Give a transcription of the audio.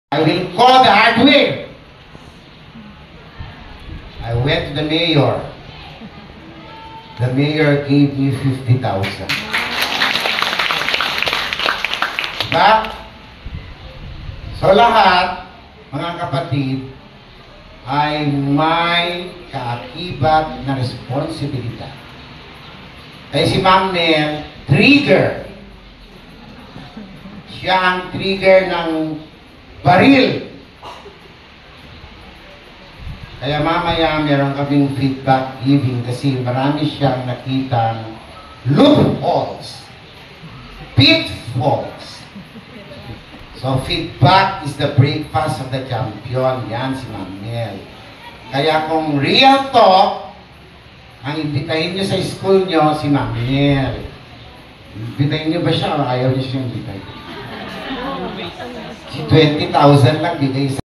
I will call the hardware. I went to the mayor. The mayor gave me 50,000. Diba? So lahat, mga kapatid, ay may kaakibat na responsibilidad. Kaya si Ma'am Nel, trigger. Siya ang trigger ng baril. Kaya mamaya meron kaming feedback giving kasi marami siyang nakitang loopholes, pitfalls. So feedback is the breakfast of the champion. Yan si Ma'am Nel. Kaya kung real talk, ang imbitahin nyo sa school nyo si Ma'am Nel. Imbitahin nyo ba siya o ayaw nyo siyang imbitahin? Si 20,000 lang bigay sa